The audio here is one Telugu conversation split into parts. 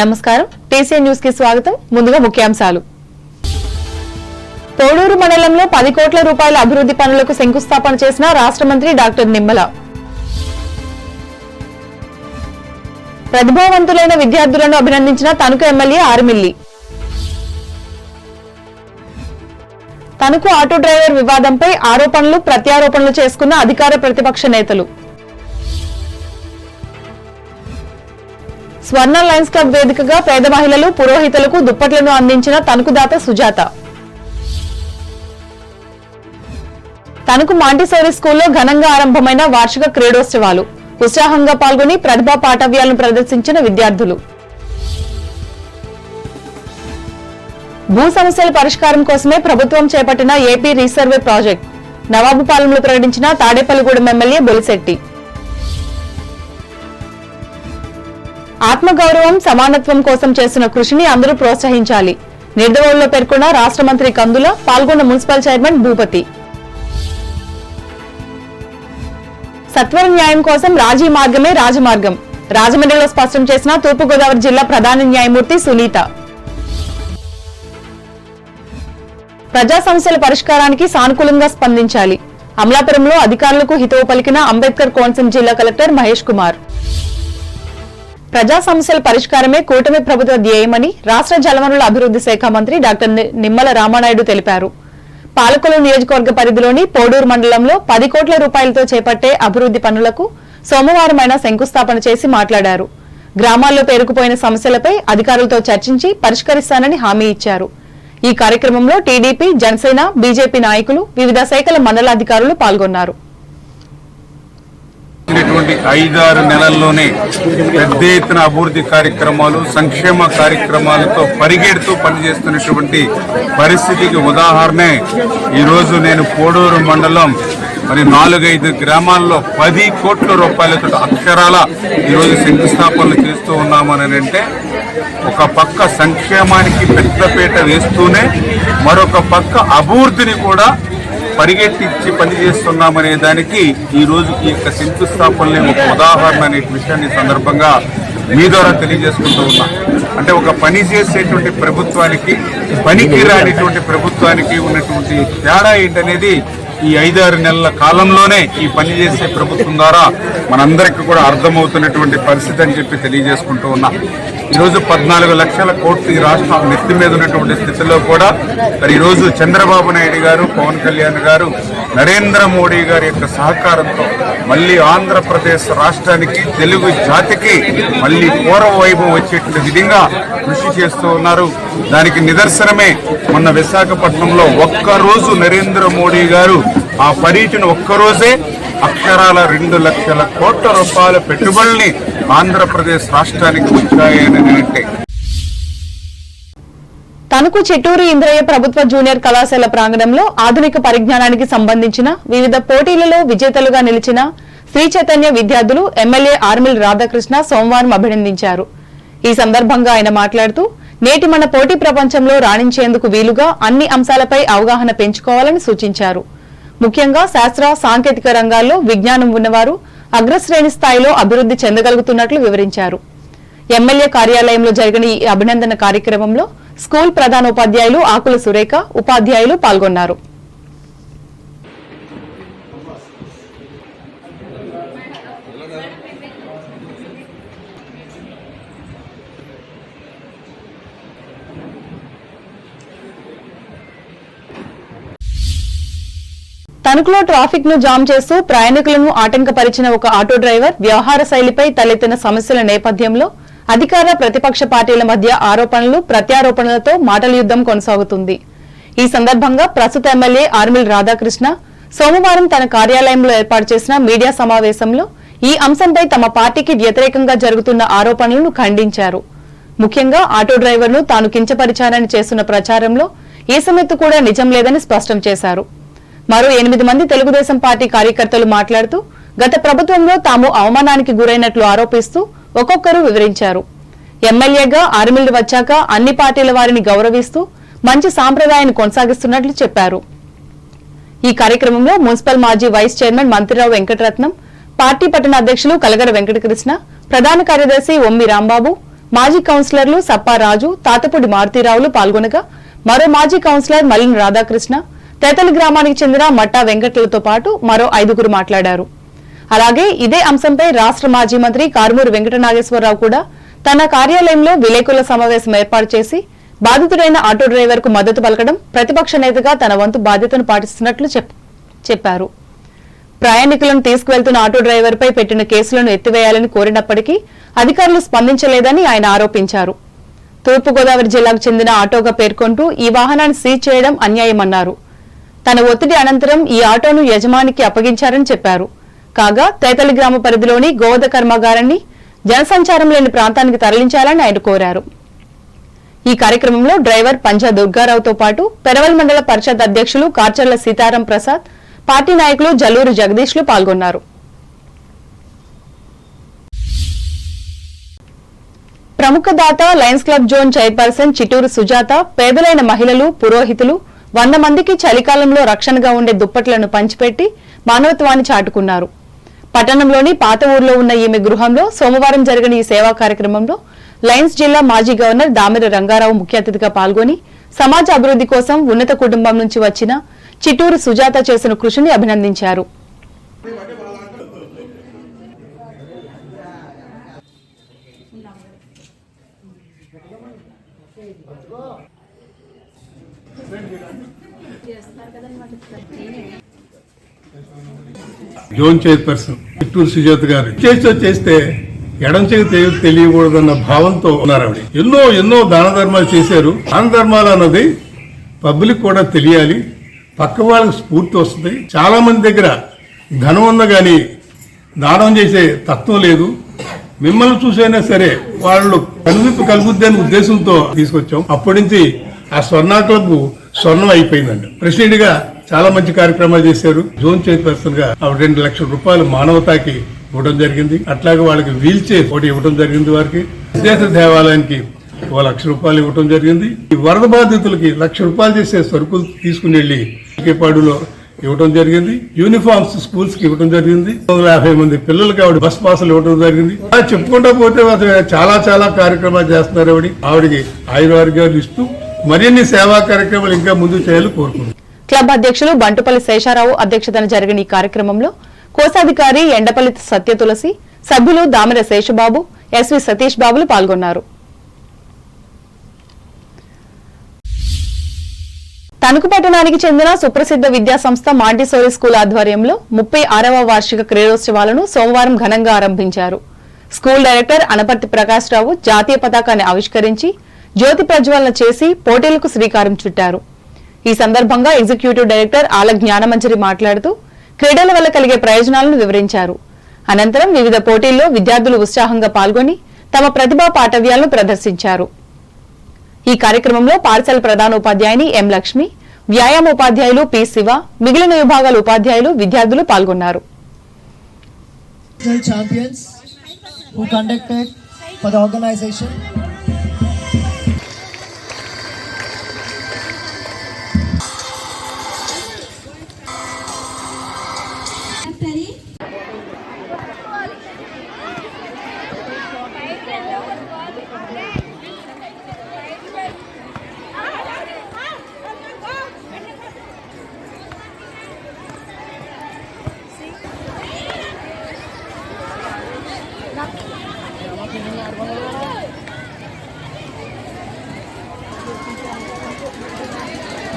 నమస్కారం టీసీ న్యూస్ కి స్వాగతం. ముందుగా ముఖ్యాంశాలు. పోడూరు మండలంలో 10 కోట్ల రూపాయల అభివృద్ధి పనులకు శంకుస్థాపన చేసిన రాష్ట్ర మంత్రి డాక్టర్ నిమ్మల. ప్రతిభావంతులైన విద్యార్థులను అభినందించిన Tanuku MLA Armilli. Tanuku auto driver వివాదంపై ఆరోపణలు ప్రత్యారోపణలు చేసుకున్న అధికార ప్రతిపక్ష నేతలు. స్వర్ణ లయన్స్ క్లబ్ వేదికగా పేద మహిళలు పురోహితులకు దుప్పట్లను అందించిన తణుకుదాత సుజాత. తణుకు మాంటిసోరీ స్కూల్లో ఘనంగా ఆరంభమైన వార్షిక క్రీడోత్సవాలు. ఉత్సాహంగా పాల్గొని ప్రతిభా పాఠవ్యాలను ప్రదర్శించిన విద్యార్థులు. భూ సమస్యల పరిష్కారం కోసమే ప్రభుత్వం చేపట్టిన ఏపీ రీసర్వే ప్రాజెక్ట్. నవాబుపాలెంలో ప్రకటించిన తాడేపల్లిగూడెం ఎమ్మెల్యే బొలిశెట్టి. ఆత్మగౌరవం సమానత్వం కోసం చేస్తున్న కృషిని అందరూ ప్రోత్సహించాలి. నిర్దవోల్లో పేర్కొన్న రాష్ట్ర మంత్రి కందుల. పాల్గొన్న మున్సిపల్ చైర్మన్ భూపతి. సత్వర న్యాయం కోసం రాజీ మార్గమే రాజమార్గం. రాజమండ్రిలో స్పష్టం చేసిన తూర్పుగోదావరి జిల్లా ప్రధాన న్యాయమూర్తి సునీత. ప్రజా సమస్యల పరిష్కారానికి సానుకూలంగా స్పందించాలి. అమలాపురంలో అధికారులకు హితవు పలికిన అంబేద్కర్ కోనసీమ జిల్లా కలెక్టర్ మహేష్ కుమార్. ప్రజా సమస్యల పరిష్కారమే కూటమి ప్రభుత్వ ధ్యేయమని రాష్ట్ర జలవనరుల అభివృద్ధి శాఖ మంత్రి డాక్టర్ నిమ్మల రామానాయుడు తెలిపారు. పాలకొల్లు నియోజకవర్గ పరిధిలోని పోడూరు మండలంలో 10 కోట్ల రూపాయలతో చేపట్టే అభివృద్ధి పనులకు సోమవారం ఆయన శంకుస్థాపన చేసి మాట్లాడారు. గ్రామాల్లో పేరుకుపోయిన సమస్యలపై అధికారులతో చర్చించి పరిష్కరిస్తానని హామీ ఇచ్చారు. ఈ కార్యక్రమంలో టీడీపీ, జనసేన, బీజేపీ నాయకులు, వివిధ శాఖల మండలాధికారులు పాల్గొన్నారు. 5-6 నెలల్లోనే పెద్ద ఎత్తున అభివృద్ధి కార్యక్రమాలు, సంక్షేమ కార్యక్రమాలతో పరిగెడుతూ పనిచేస్తున్నటువంటి పరిస్థితికి ఉదాహరణే ఈరోజు నేను పోడూరు మండలం 4-5 గ్రామాల్లో 10 కోట్ల రూపాయలతో అక్షరాల ఈరోజు శంకుస్థాపనలు చేస్తూ ఉన్నామని అంటే, ఒక పక్క సంక్షేమానికి పెద్దపీట వేస్తూనే మరొక పక్క అభివృద్ధిని కూడా పరిగెట్టించి పనిచేస్తున్నామనే దానికి ఈ రోజు ఈ యొక్క శంకుస్థాపనలే ఒక ఉదాహరణ అనే విషయాన్ని సందర్భంగా మీ ద్వారా తెలియజేసుకుంటూ ఉన్నా. అంటే ఒక పని చేసేటువంటి ప్రభుత్వానికి, పనికి రానిటువంటి ప్రభుత్వానికి ఉన్నటువంటి తేడా ఏంటనేది ఈ 5-6 నెలల కాలంలోనే ఈ పని చేసే ప్రభుత్వం ద్వారా మనందరికీ కూడా అర్థమవుతున్నటువంటి పరిస్థితి అని చెప్పి తెలియజేసుకుంటూ ఉన్నా. ఈరోజు 14 లక్షల కోట్లు ఈ రాష్ట్రం నెత్తి మీద ఉన్నటువంటి స్థితిలో కూడా మరి ఈరోజు చంద్రబాబు నాయుడు గారు, పవన్ కళ్యాణ్ గారు, నరేంద్ర మోడీ గారి యొక్క సహకారంతో మళ్ళీ ఆంధ్రప్రదేశ్ రాష్ట్రానికి, తెలుగు జాతికి మళ్ళీ పూర్వ వైభవం వచ్చేటువంటి విధంగా కృషి చేస్తూ ఉన్నారు. దానికి నిదర్శనమే మొన్న విశాఖపట్నంలో ఒక్కరోజు నరేంద్ర మోడీ గారు ఆ పర్యటన ఒక్కరోజే అక్షరాల 2 లక్షల కోట్ల రూపాయల పెట్టుబడుల్ని ఆంధ్రప్రదేశ్ రాష్ట్రానికి వచ్చాయని అంటే. తణుకు చిట్టూరు ఇంద్రయ్య ప్రభుత్వ జూనియర్ కళాశాల ప్రాంగణంలో ఆధునిక పరిజ్ఞానానికి సంబంధించిన వివిధ పోటీలలో విజేతలుగా నిలిచిన శ్రీ చైతన్య విద్యార్థులు ఎమ్మెల్యే ఆర్మిల్ రాధాకృష్ణ సోమవారం అభినందించారు. ఈ సందర్భంగా ఆయన మాట్లాడుతూ, నేటి మన పోటీ ప్రపంచంలో రాణించేందుకు వీలుగా అన్ని అంశాలపై అవగాహన పెంచుకోవాలని సూచించారు. ముఖ్యంగా శాస్త్ర, సాంకేతిక రంగాల్లో విజ్ఞానం ఉన్నవారు అగ్రశ్రేణి స్థాయిలో అభివృద్ధి చెందగలుగుతున్నట్లు వివరించారు. ఎమ్మెల్యే కార్యాలయంలో జరిగిన ఈ అభినందన కార్యక్రమంలో స్కూల్ ప్రధానోపాధ్యాయులు ఆకుల సురేఖ, ఉపాధ్యాయులు పాల్గొన్నారు. తణుకులో ట్రాఫిక్ ను జామ్ చేస్తూ ప్రయాణికులను ఆటంకపరిచిన ఒక ఆటో డ్రైవర్ వ్యవహార శైలిపై తలెత్తిన సమస్యల నేపథ్యంలో అధికార, ప్రతిపక్ష పార్టీల మధ్య ఆరోపణలు ప్రత్యారోపణలతో మాటల యుద్ధం కొనసాగుతుంది. ఈ సందర్భంగా ప్రస్తుత ఎమ్మెల్యే ఆర్మిల్ రాధాకృష్ణ సోమవారం తన కార్యాలయంలో ఏర్పాటు చేసిన మీడియా సమావేశంలో ఈ అంశంపై తమ పార్టీకి వ్యతిరేకంగా జరుగుతున్న ఆరోపణలను ఖండించారు. ముఖ్యంగా ఆటో డ్రైవర్ను తాను కించపరిచానని చేస్తున్న ప్రచారంలో ఏ సమెత్తు కూడా నిజం లేదని స్పష్టం చేశారు. మరో 8 మంది తెలుగుదేశం పార్టీ కార్యకర్తలు మాట్లాడుతూ గత ప్రభుత్వంలో తాము అవమానానికి గురైనట్లు ఆరోపిస్తూ ఒక్కొక్కరు వివరించారు. ఎమ్మెల్యేగా ఆర్మిల్ వచ్చాక అన్ని పార్టీల వారిని గౌరవిస్తూ మంచి సాంప్రదాయాన్ని కొనసాగిస్తున్నట్లు చెప్పారు. ఈ కార్యక్రమంలో మున్సిపల్ మాజీ vice chairman Mantrirao Venkataratnam, party పట్టణ అధ్యక్షులు కలగడ వెంకటకృష్ణ, ప్రధాన కార్యదర్శి ఒమ్మి రాంబాబు, మాజీ కౌన్సిలర్లు సప్పారాజు, తాతపూడి మారుతీరావులు పాల్గొనగా మరో మాజీ కౌన్సిలర్ మల్లిన రాధాకృష్ణ, తేతలి గ్రామానికి చెందిన మట్టా వెంకట్లతో పాటు మరో 5గురు మాట్లాడారు. అలాగే ఇదే అంశంపై రాష్ట్ర మాజీ మంత్రి కారుమూరి వెంకటనాగేశ్వరరావు కూడా తన కార్యాలయంలో విలేకరుల సమావేశం ఏర్పాటు చేసి బాధితుడైన ఆటో డ్రైవర్ కు మద్దతు పలకడం, ప్రతిపక్ష నేతగా తన వంతు బాధ్యతను పాటిస్తున్నట్లు చెప్పారు. ప్రయాణికులను తీసుకువెళ్తున్న ఆటో డ్రైవర్ పై పెట్టిన కేసులను ఎత్తివేయాలని కోరినప్పటికీ అధికారులు స్పందించలేదని ఆయన ఆరోపించారు. తూర్పుగోదావరి జిల్లాకు చెందిన ఆటోగా పేర్కొంటూ ఈ వాహనాన్ని సీజ్ చేయడం అన్యాయమన్నారు. తన ఒత్తిడి అనంతరం ఈ ఆటోను యజమానికి అప్పగించారని చెప్పారు. కాగా తేతలి గ్రామ పరిధిలోని గోవధ కర్మాగారాన్ని జనసంచారం లేని ప్రాంతానికి తరలించాలని ఆయన కోరారు. ఈ కార్యక్రమంలో డ్రైవర్ పంజా దుర్గారావుతో పాటు పెరవల్ మండల పరిషత్ అధ్యక్షులు కార్చర్ల సీతారాం ప్రసాద్, పార్టీ నాయకులు జల్లూరు జగదీష్లు పాల్గొన్నారు. ప్రముఖ దాత lions club zone chairperson Chitturu Sujatha పేదలైన మహిళలు, పురోహితులు 100 మందికి చలికాలంలో రక్షణగా ఉండే దుప్పట్లను పంచిపెట్టి మానవత్వాన్ని చాటుకున్నారు. పట్టణంలోని పాత ఊర్లో ఉన్న ఈమె గృహంలో సోమవారం జరిగిన ఈ సేవా కార్యక్రమంలో లయన్స్ జిల్లా మాజీ గవర్నర్ దామెర రంగారావు ముఖ్య అతిథిగా పాల్గొని సమాజ అభివృద్ధి కోసం ఉన్నత కుటుంబం నుంచి వచ్చిన చిట్టూరు సుజాత చేసిన కృషిని అభినందించారు. జోన్ చైర్పర్సన్ చిట్టూరు సుజాత గారు చేస్తే ఎడం చేతి తెలియకూడదన్న భావంతో ఉన్నారు. ఆవిడ ఎన్నో దాన ధర్మాలు చేశారు. దాన ధర్మాలు అన్నది పబ్లిక్ కూడా తెలియాలి, పక్క వాళ్ళకి స్ఫూర్తి వస్తుంది. చాలా మంది దగ్గర ధనం ఉందా గాని దానం చేసే తత్వం లేదు. మిమ్మల్ని చూసైనా సరే వాళ్ళు కనువిప్పు కలుగుద్ది అనే ఉద్దేశంతో తీసుకొచ్చాం. అప్పటి నుంచి ఆ స్వర్ణ క్లబ్ స్వర్ణం అయిపోయిందండి. ప్రెసిడెంట్ గా చాలా మంచి కార్యక్రమాలు చేశారు. జోన్ చైర్పర్సన్ గా 2 లక్షల రూపాయలు మానవతాకి ఇవ్వడం జరిగింది. అట్లాగే వాళ్ళకి వీల్ చైర్ ఒకటి ఇవ్వడం జరిగింది. వారికి విదేశ దేవాలయానికి 1 లక్ష రూపాయలు ఇవ్వడం జరిగింది. ఈ వరద బాధితులకి 1 లక్ష రూపాయలు చేసే సరుకులు తీసుకుని వెళ్లి పాడులో ఇవ్వడం జరిగింది. యూనిఫామ్స్ స్కూల్స్ కి ఇవ్వడం జరిగింది. 150 మంది పిల్లలకి ఆవిడ బస్ పాసులు ఇవ్వడం జరిగింది. చెప్పుకుంటా పోతే చాలా కార్యక్రమాలు చేస్తున్నారు. ఆవిడికి ఆయుర్వారోగ్యాలు ఇస్తూ మరిన్ని సేవా కార్యక్రమాలు ఇంకా ముందు చేయాలని కోరుకుంటున్నారు. క్లబ్ అధ్యక్షులు బంటుపల్లి శేషారావు అధ్యక్షతన జరిగిన ఈ కార్యక్రమంలో కోశాధికారి ఎండపల్లి సత్యతులసి, సభ్యులు దామెర శేషబాబు, ఎస్వి సతీష్ బాబులు పాల్గొన్నారు. తణుకు పట్టణానికి చెందిన సుప్రసిద్ధ విద్యా సంస్థ మాంటిసోరీ స్కూల్ ఆధ్వర్యంలో 36వ వార్షిక క్రీడోత్సవాలను సోమవారం ఘనంగా ఆరంభించారు. స్కూల్ డైరెక్టర్ అనపర్తి ప్రకాష్ రావు జాతీయ పతాకాన్ని ఆవిష్కరించి జ్యోతి ప్రజ్వలన చేసి పోటీలకు శ్రీకారం చుట్టారు. ఈ సందర్భంగా ఎగ్జిక్యూటివ్ డైరెక్టర్ ఆల జ్ఞానమంజరి మాట్లాడుతూ క్రీడల వల్ల కలిగే ప్రయోజనాలను వివరించారు. అనంతరం వివిధ పోటీల్లో విద్యార్థులు ఉత్సాహంగా పాల్గొని తమ ప్రతిభా పాఠవ్యాలను ప్రదర్శించారు. ఈ కార్యక్రమంలో పాఠశాల ప్రధానోపాధ్యాయుని ఎం లక్ష్మి, వ్యాయామోపాధ్యాయులు పి శివ, మిగిలిన విభాగాల ఉపాధ్యాయులు, విద్యార్థులు పాల్గొన్నారు.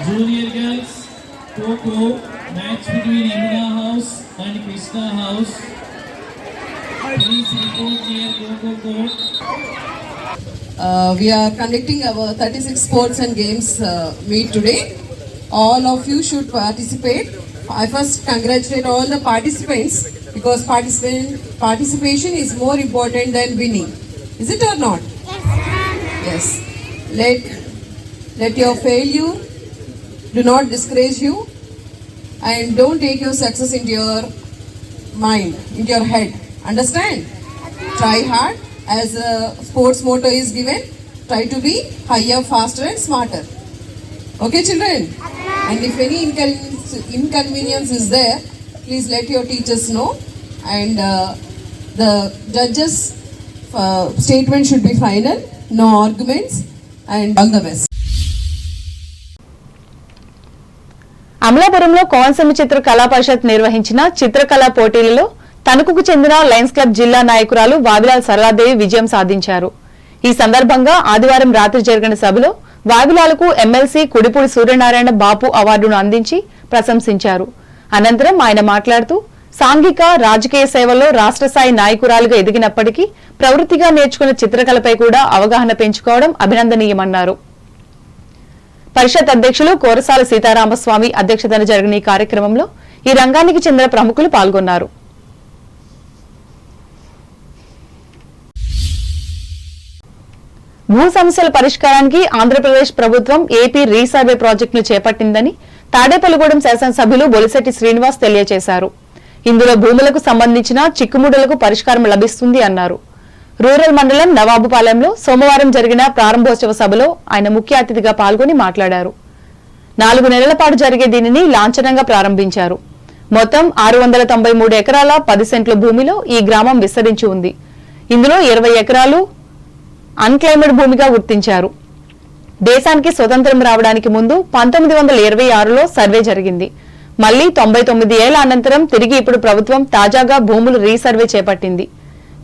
Junior girls Kho match between Yamuna House and Krishna House. Please report near Kho court. We are conducting our 36 sports and games meet today. All of you should participate. I first congratulate all the participants because participation is more important than winning. Is it or not? Yes. Let your failure do not discourage you, and don't take your success into your mind, into your head. Understand? Try hard. As a sports motto is given, try to be higher, faster and smarter. Okay children? And if any inconvenience is there, please let your teachers know, and the judges statement should be final. no arguments, and all the best. అమలాపురంలో కోనసీమ చిత్ర కళా పరిషత్ నిర్వహించిన చిత్రకళా పోటీలలో తణుకుకు చెందిన లయన్స్ క్లబ్ జిల్లా నాయకురాలు వావిలాల్ సరళాదేవి విజయం సాధించారు. ఈ సందర్భంగా ఆదివారం రాత్రి జరిగిన సభలో వావిలాలకు ఎమ్మెల్సీ కుడిపూడి సూర్యనారాయణ బాపు అవార్డును అందించి ప్రశంసించారు. అనంతరం ఆయన మాట్లాడుతూ సాంఘిక రాజకీయ సేవల్లో రాష్ట్ర స్థాయి నాయకురాలుగా ఎదిగినప్పటికీ ప్రవృత్తిగా నేర్చుకున్న చిత్రకళపై కూడా అవగాహన పెంచుకోవడం అభినందనీయమన్నారు. పరిషత్ అధ్యక్షులు కోరసాల సీతారామస్వామి అధ్యక్షతన జరిగిన ఈ కార్యక్రమంలో ఈ రంగానికి చెందిన ప్రముఖులు పాల్గొన్నారు. భూ సమస్యల పరిష్కారానికి ఆంధ్రప్రదేశ్ ప్రభుత్వం ఏపీ రీసర్వే ప్రాజెక్టును చేపట్టిందని తాడేపల్లిగూడెం శాసనసభ్యులు బొలిశెట్టి శ్రీనివాస్ తెలియజేశారు. ఇందులో భూములకు సంబంధించిన చిక్కుముడులకు పరిష్కారం లభిస్తుంది అన్నారు. రూరల్ మండలం నవాబుపాలెంలో సోమవారం జరిగిన ప్రారంభోత్సవ సభలో ఆయన ముఖ్య అతిథిగా పాల్గొని మాట్లాడారు. 4 నెలల పాటు జరిగే దీనిని లాంఛనంగా ప్రారంభించారు. మొత్తం 693 ఎకరాల 10 సెంట్ల భూమిలో ఈ గ్రామం విస్తరించి ఉంది. ఇందులో 20 ఎకరాలు అన్క్లైమ్డ్ భూమిగా గుర్తించారు. దేశానికి స్వతంత్రం రావడానికి ముందు 1926లో సర్వే జరిగింది. మళ్లీ 99 ఏళ్ల అనంతరం తిరిగి ఇప్పుడు ప్రభుత్వం తాజాగా భూములు రీసర్వే చేపట్టింది.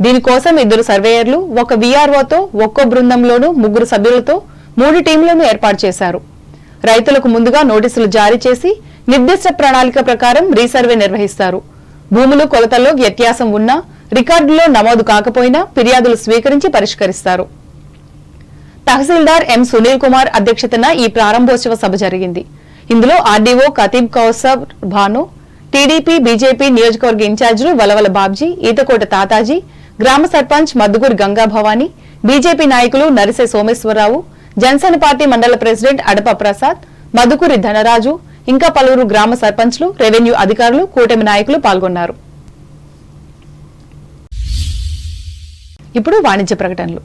దీనికోసం 2 సర్వేయర్లు, 1 వీఆర్ఓతో ఒక్కో బృందంలోనూ 3 సభ్యులతో 3 టీంలను ఏర్పాటు చేశారు. రైతులకు ముందుగా నోటీసులు జారీ చేసి నిర్దిష్ట ప్రణాళిక ప్రకారం రీసర్వే నిర్వహిస్తారు. భూములు కొలతల్లో వ్యత్యాసం ఉన్నా రికార్డులో నమోదు కాకపోయినా ఫిర్యాదులు స్వీకరించి పరిష్కరిస్తారు. తహసీల్దార్ ఎం సునీల్ కుమార్ అధ్యక్షతన ఈ ప్రారంభోత్సవ సభ జరిగింది. ఇందులో RDO Kateeb Kausar Bhanu, TDP BJP నియోజకవర్గ ఇన్ఛార్జీలు వలవల బాబ్జీ, ఈతకోట తాతాజీ, గ్రామ సర్పంచ్ మద్దుగూరి గంగా భవానీ, బీజేపీ నాయకులు నరిసే సోమేశ్వరరావు, జనసేన పార్టీ మండల ప్రెసిడెంట్ అడప ప్రసాద్, మధుకూరి ధనరాజు, ఇంకా పలువురు గ్రామ సర్పంచ్లు, రెవెన్యూ అధికారులు, కూటమి నాయకులు పాల్గొన్నారు. ఇప్పుడు వాణిజ్య ప్రకటనలు.